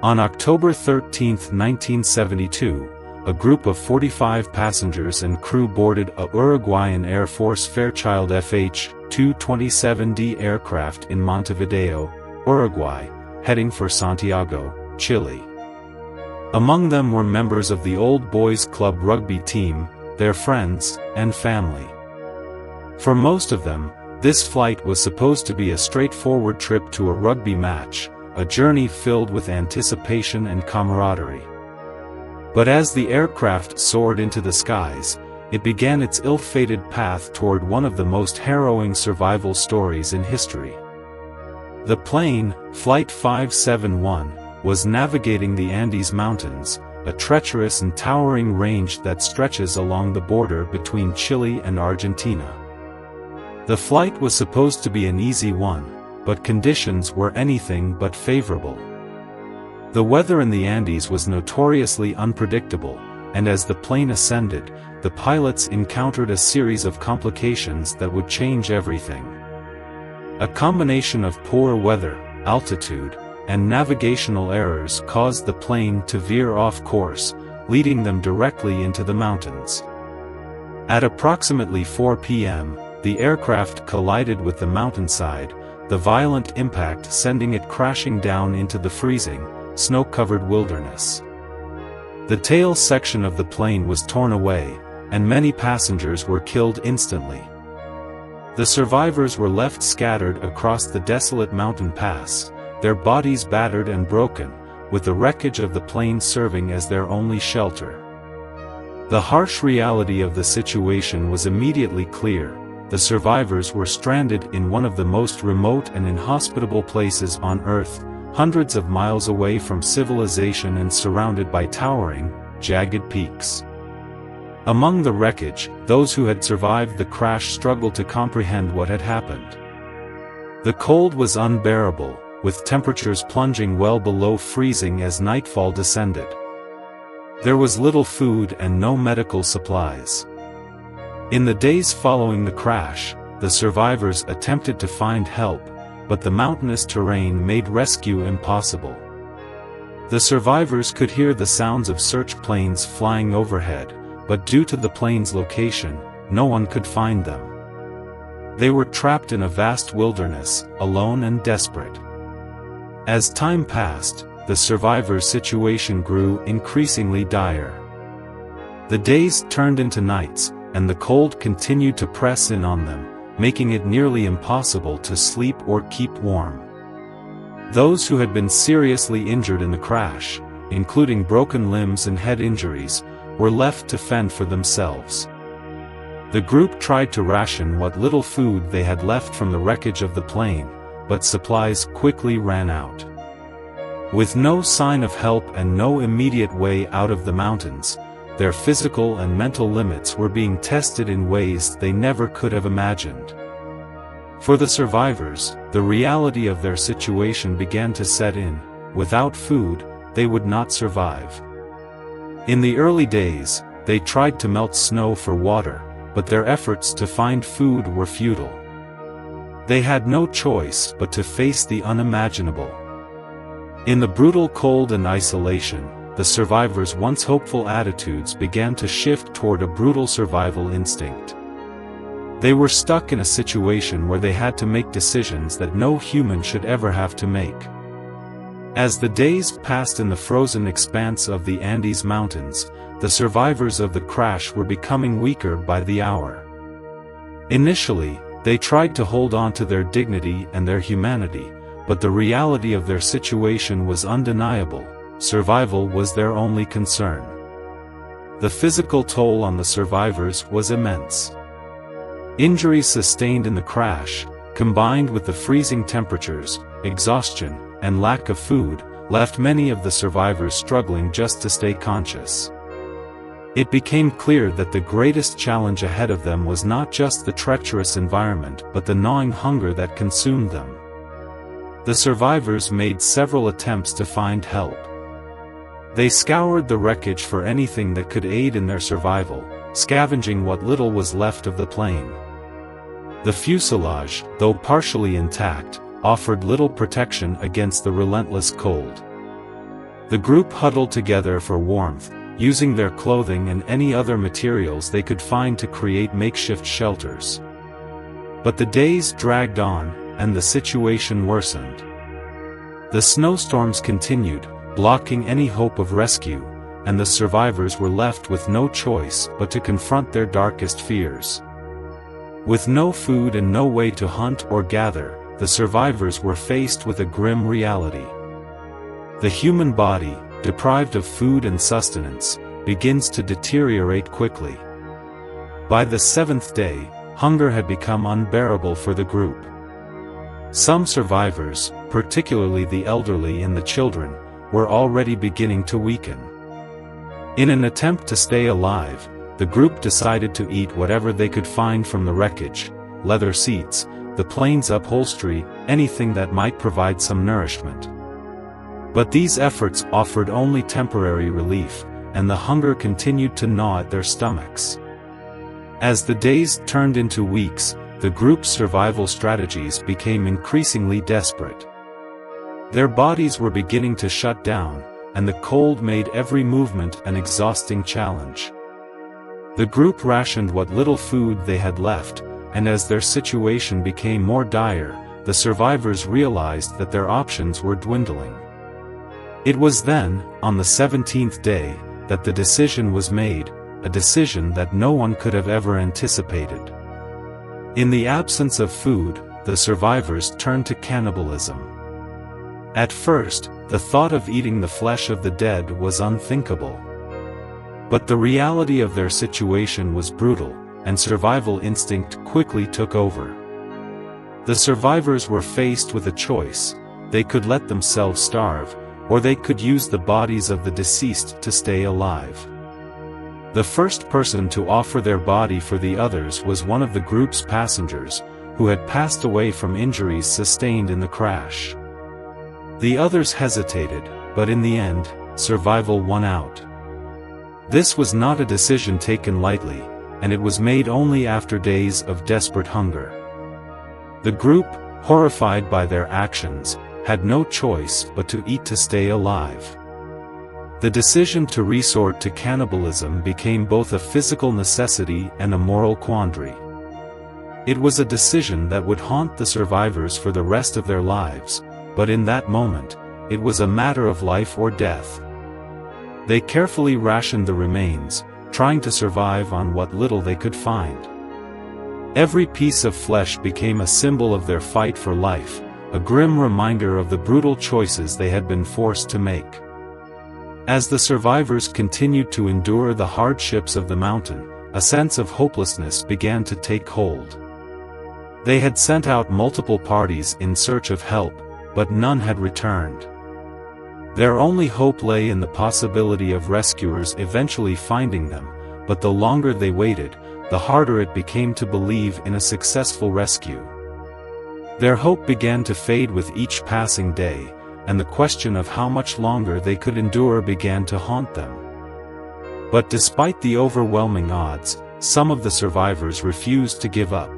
On October 13, 1972, a group of 45 passengers and crew boarded a Uruguayan Air Force Fairchild FH-227D aircraft in Montevideo, Uruguay, heading for Santiago, Chile. Among them were members of the Old Boys Club rugby team, their friends, and family. For most of them, this flight was supposed to be a straightforward trip to a rugby match, a journey filled with anticipation and camaraderie. But as the aircraft soared into the skies, it began its ill-fated path toward one of the most harrowing survival stories in history. The plane, Flight 571, was navigating the Andes Mountains, a treacherous and towering range that stretches along the border between Chile and Argentina. The flight was supposed to be an easy one, but conditions were anything but favorable. The weather in the Andes was notoriously unpredictable, and as the plane ascended, the pilots encountered a series of complications that would change everything. A combination of poor weather, altitude, and navigational errors caused the plane to veer off course, leading them directly into the mountains. At approximately 4 p.m., the aircraft collided with the mountainside, the violent impact sending it crashing down into the freezing, snow-covered wilderness. The tail section of the plane was torn away, and many passengers were killed instantly. The survivors were left scattered across the desolate mountain pass, their bodies battered and broken, with the wreckage of the plane serving as their only shelter. The harsh reality of the situation was immediately clear. The survivors were stranded in one of the most remote and inhospitable places on Earth, hundreds of miles away from civilization and surrounded by towering, jagged peaks. Among the wreckage, those who had survived the crash struggled to comprehend what had happened. The cold was unbearable, with temperatures plunging well below freezing as nightfall descended. There was little food and no medical supplies. In the days following the crash, the survivors attempted to find help, but the mountainous terrain made rescue impossible. The survivors could hear the sounds of search planes flying overhead, but due to the plane's location, no one could find them. They were trapped in a vast wilderness, alone and desperate. As time passed, the survivors' situation grew increasingly dire. The days turned into nights, and the cold continued to press in on them, making it nearly impossible to sleep or keep warm. Those who had been seriously injured in the crash, including broken limbs and head injuries, were left to fend for themselves. The group tried to ration what little food they had left from the wreckage of the plane, but supplies quickly ran out. With no sign of help and no immediate way out of the mountains, their physical and mental limits were being tested in ways they never could have imagined. For the survivors, the reality of their situation began to set in. Without food, they would not survive. In the early days, they tried to melt snow for water, but their efforts to find food were futile. They had no choice but to face the unimaginable. In the brutal cold and isolation, the survivors' once hopeful attitudes began to shift toward a brutal survival instinct. They were stuck in a situation where they had to make decisions that no human should ever have to make. As the days passed in the frozen expanse of the Andes Mountains, the survivors of the crash were becoming weaker by the hour. Initially, they tried to hold on to their dignity and their humanity, but the reality of their situation was undeniable. Survival was their only concern. The physical toll on the survivors was immense. Injuries sustained in the crash, combined with the freezing temperatures, exhaustion, and lack of food, left many of the survivors struggling just to stay conscious. It became clear that the greatest challenge ahead of them was not just the treacherous environment but the gnawing hunger that consumed them. The survivors made several attempts to find help. They scoured the wreckage for anything that could aid in their survival, scavenging what little was left of the plane. The fuselage, though partially intact, offered little protection against the relentless cold. The group huddled together for warmth, using their clothing and any other materials they could find to create makeshift shelters. But the days dragged on, and the situation worsened. The snowstorms continued, blocking any hope of rescue, and the survivors were left with no choice but to confront their darkest fears. With no food and no way to hunt or gather, the survivors were faced with a grim reality. The human body, deprived of food and sustenance, begins to deteriorate quickly. By the 7th day, hunger had become unbearable for the group. Some survivors, particularly the elderly and the children, were already beginning to weaken. In an attempt to stay alive, the group decided to eat whatever they could find from the wreckage: leather seats, the plane's upholstery, anything that might provide some nourishment. But these efforts offered only temporary relief, and the hunger continued to gnaw at their stomachs. As the days turned into weeks, the group's survival strategies became increasingly desperate. Their bodies were beginning to shut down, and the cold made every movement an exhausting challenge. The group rationed what little food they had left, and as their situation became more dire, the survivors realized that their options were dwindling. It was then, on the 17th day, that the decision was made, a decision that no one could have ever anticipated. In the absence of food, the survivors turned to cannibalism. At first, the thought of eating the flesh of the dead was unthinkable. But the reality of their situation was brutal, and survival instinct quickly took over. The survivors were faced with a choice: they could let themselves starve, or they could use the bodies of the deceased to stay alive. The first person to offer their body for the others was one of the group's passengers, who had passed away from injuries sustained in the crash. The others hesitated, but in the end, survival won out. This was not a decision taken lightly, and it was made only after days of desperate hunger. The group, horrified by their actions, had no choice but to eat to stay alive. The decision to resort to cannibalism became both a physical necessity and a moral quandary. It was a decision that would haunt the survivors for the rest of their lives, but in that moment, it was a matter of life or death. They carefully rationed the remains, trying to survive on what little they could find. Every piece of flesh became a symbol of their fight for life, a grim reminder of the brutal choices they had been forced to make. As the survivors continued to endure the hardships of the mountain, a sense of hopelessness began to take hold. They had sent out multiple parties in search of help, but none had returned. Their only hope lay in the possibility of rescuers eventually finding them, but the longer they waited, the harder it became to believe in a successful rescue. Their hope began to fade with each passing day, and the question of how much longer they could endure began to haunt them. But despite the overwhelming odds, some of the survivors refused to give up.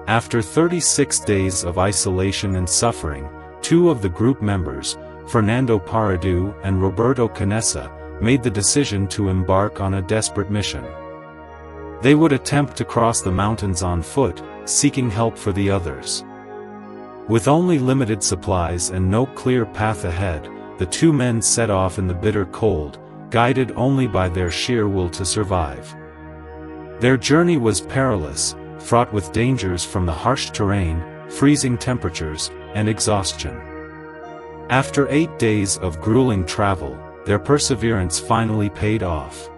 After 36 days of isolation and suffering, two of the group members, Fernando Paradu and Roberto Canessa, made the decision to embark on a desperate mission. They would attempt to cross the mountains on foot, seeking help for the others. With only limited supplies and no clear path ahead, the two men set off in the bitter cold, guided only by their sheer will to survive. Their journey was perilous, fraught with dangers from the harsh terrain, freezing temperatures, and exhaustion. After 8 days of grueling travel, their perseverance finally paid off.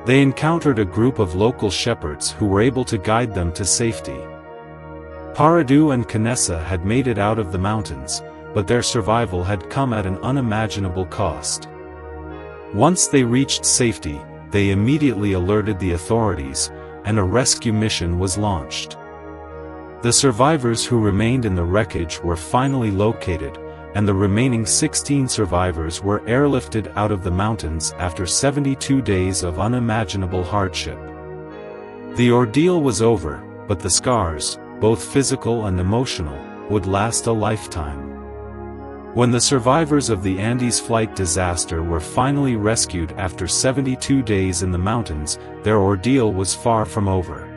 They encountered a group of local shepherds who were able to guide them to safety. Paradu and Canessa had made it out of the mountains, but their survival had come at an unimaginable cost. Once they reached safety, they immediately alerted the authorities, and a rescue mission was launched. The survivors who remained in the wreckage were finally located, and the remaining 16 survivors were airlifted out of the mountains after 72 days of unimaginable hardship. The ordeal was over, but the scars, both physical and emotional, would last a lifetime. When the survivors of the Andes flight disaster were finally rescued after 72 days in the mountains, their ordeal was far from over.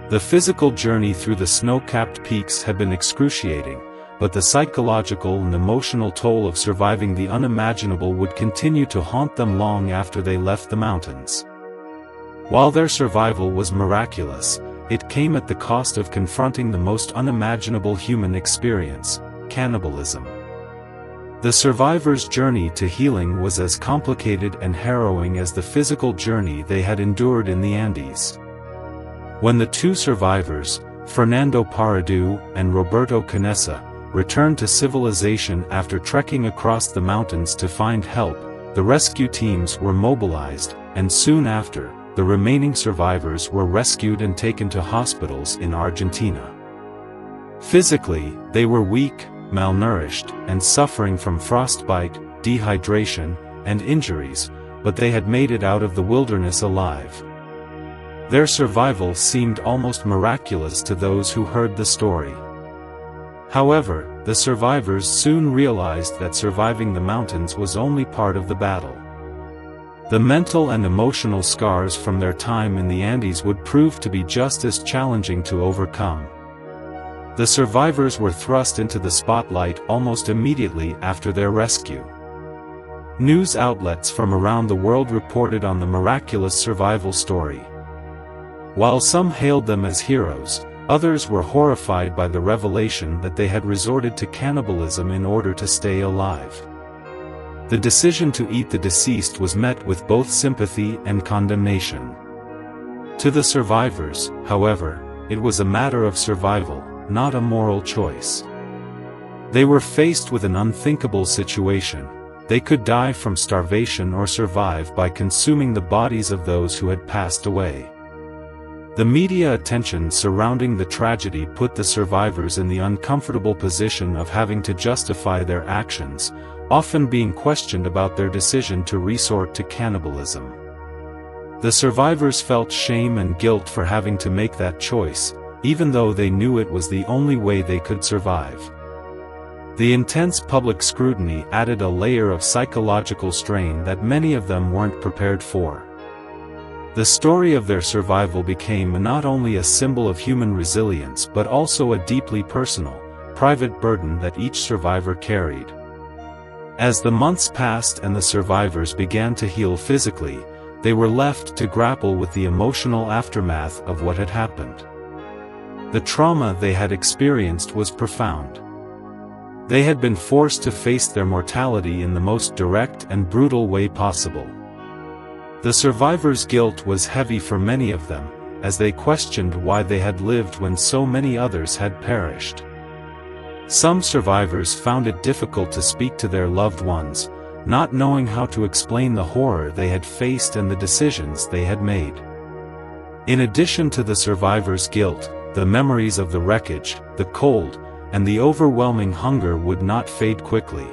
The physical journey through the snow-capped peaks had been excruciating, but the psychological and emotional toll of surviving the unimaginable would continue to haunt them long after they left the mountains. While their survival was miraculous, it came at the cost of confronting the most unimaginable human experience: cannibalism. The survivors' journey to healing was as complicated and harrowing as the physical journey they had endured in the Andes. When the two survivors, Fernando Paradu and Roberto Canessa, returned to civilization after trekking across the mountains to find help, the rescue teams were mobilized, and soon after, the remaining survivors were rescued and taken to hospitals in Argentina. Physically, they were weak, malnourished, and suffering from frostbite, dehydration, and injuries, but they had made it out of the wilderness alive. Their survival seemed almost miraculous to those who heard the story. However, the survivors soon realized that surviving the mountains was only part of the battle. The mental and emotional scars from their time in the Andes would prove to be just as challenging to overcome. The survivors were thrust into the spotlight almost immediately after their rescue. News outlets from around the world reported on the miraculous survival story. While some hailed them as heroes, others were horrified by the revelation that they had resorted to cannibalism in order to stay alive. The decision to eat the deceased was met with both sympathy and condemnation. To the survivors, however, it was a matter of survival, not a moral choice. They were faced with an unthinkable situation: they could die from starvation or survive by consuming the bodies of those who had passed away. The media attention surrounding the tragedy put the survivors in the uncomfortable position of having to justify their actions, often being questioned about their decision to resort to cannibalism. The survivors felt shame and guilt for having to make that choice, even though they knew it was the only way they could survive. The intense public scrutiny added a layer of psychological strain that many of them weren't prepared for. The story of their survival became not only a symbol of human resilience but also a deeply personal, private burden that each survivor carried. As the months passed and the survivors began to heal physically, they were left to grapple with the emotional aftermath of what had happened. The trauma they had experienced was profound. They had been forced to face their mortality in the most direct and brutal way possible. The survivors' guilt was heavy for many of them, as they questioned why they had lived when so many others had perished. Some survivors found it difficult to speak to their loved ones, not knowing how to explain the horror they had faced and the decisions they had made. In addition to the survivors' guilt, the memories of the wreckage, the cold, and the overwhelming hunger would not fade quickly.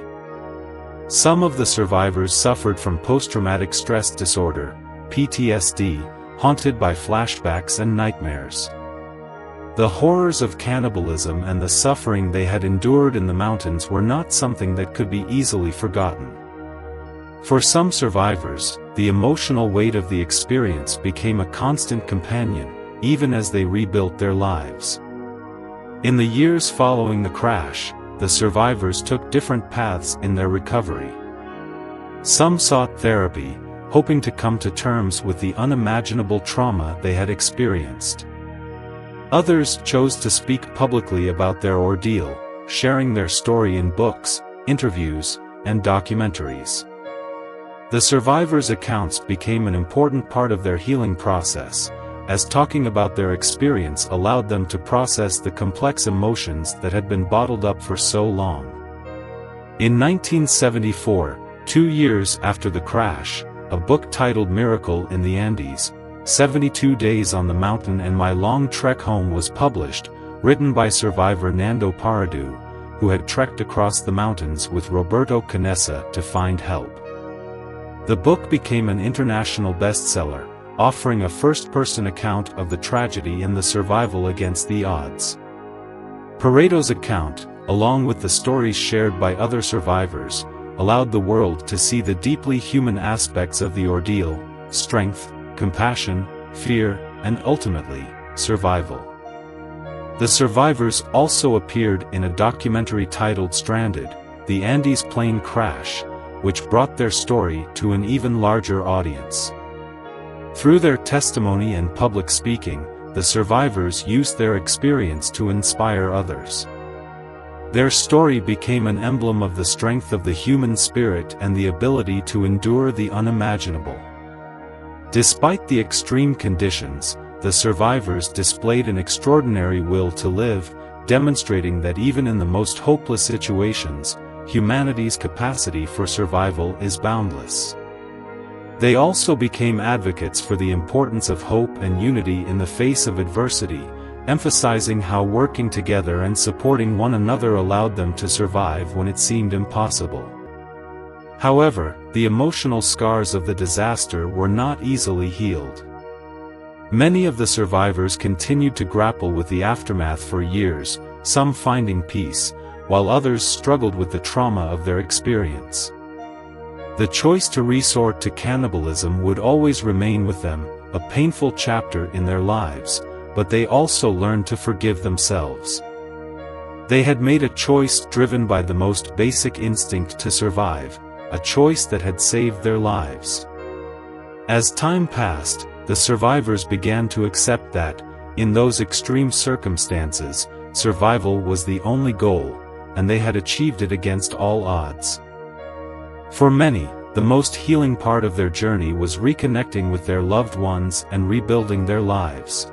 Some of the survivors suffered from post-traumatic stress disorder, PTSD, haunted by flashbacks and nightmares. The horrors of cannibalism and the suffering they had endured in the mountains were not something that could be easily forgotten. For some survivors, the emotional weight of the experience became a constant companion, even as they rebuilt their lives. In the years following the crash, the survivors took different paths in their recovery. Some sought therapy, hoping to come to terms with the unimaginable trauma they had experienced. Others chose to speak publicly about their ordeal, sharing their story in books, interviews, and documentaries. The survivors' accounts became an important part of their healing process, as talking about their experience allowed them to process the complex emotions that had been bottled up for so long. In 1974, 2 years after the crash, a book titled Miracle in the Andes, 72 Days on the Mountain and My Long Trek Home was published, written by survivor Nando Paradu, who had trekked across the mountains with Roberto Canessa to find help. The book became an international bestseller, offering a first-person account of the tragedy and the survival against the odds. Parado's account, along with the stories shared by other survivors, allowed the world to see the deeply human aspects of the ordeal: strength, compassion, fear, and ultimately, survival. The survivors also appeared in a documentary titled Stranded: The Andes Plane Crash, which brought their story to an even larger audience. Through their testimony and public speaking, the survivors used their experience to inspire others. Their story became an emblem of the strength of the human spirit and the ability to endure the unimaginable. Despite the extreme conditions, the survivors displayed an extraordinary will to live, demonstrating that even in the most hopeless situations, humanity's capacity for survival is boundless. They also became advocates for the importance of hope and unity in the face of adversity, emphasizing how working together and supporting one another allowed them to survive when it seemed impossible. However, the emotional scars of the disaster were not easily healed. Many of the survivors continued to grapple with the aftermath for years, some finding peace, while others struggled with the trauma of their experience. The choice to resort to cannibalism would always remain with them, a painful chapter in their lives, but they also learned to forgive themselves. They had made a choice driven by the most basic instinct to survive, a choice that had saved their lives. As time passed, the survivors began to accept that, in those extreme circumstances, survival was the only goal, and they had achieved it against all odds. For many, the most healing part of their journey was reconnecting with their loved ones and rebuilding their lives.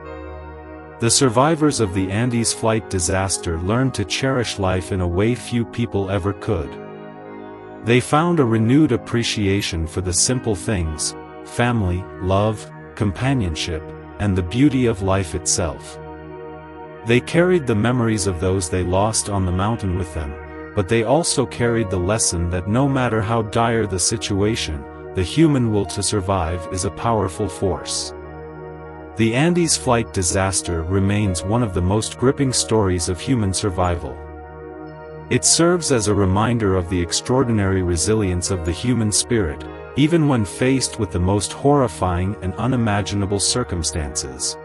The survivors of the Andes flight disaster learned to cherish life in a way few people ever could. They found a renewed appreciation for the simple things: family, love, companionship, and the beauty of life itself. They carried the memories of those they lost on the mountain with them, but they also carried the lesson that no matter how dire the situation, the human will to survive is a powerful force. The Andes flight disaster remains one of the most gripping stories of human survival. It serves as a reminder of the extraordinary resilience of the human spirit, even when faced with the most horrifying and unimaginable circumstances.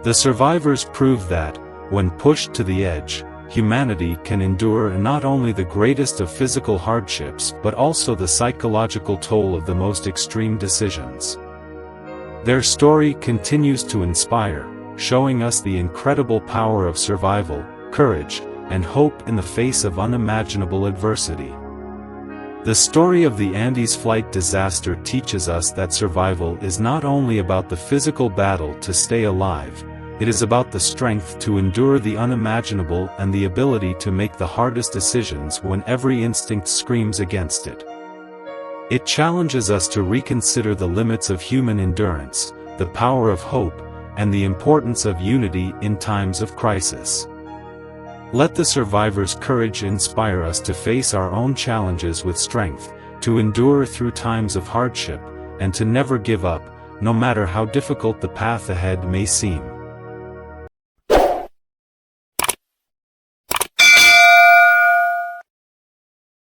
The survivors proved that, when pushed to the edge, humanity can endure not only the greatest of physical hardships but also the psychological toll of the most extreme decisions. Their story continues to inspire, showing us the incredible power of survival, courage, and hope in the face of unimaginable adversity. The story of the Andes flight disaster teaches us that survival is not only about the physical battle to stay alive, it is about the strength to endure the unimaginable and the ability to make the hardest decisions when every instinct screams against it. It challenges us to reconsider the limits of human endurance, the power of hope, and the importance of unity in times of crisis. Let the survivors' courage inspire us to face our own challenges with strength, to endure through times of hardship, and to never give up, no matter how difficult the path ahead may seem.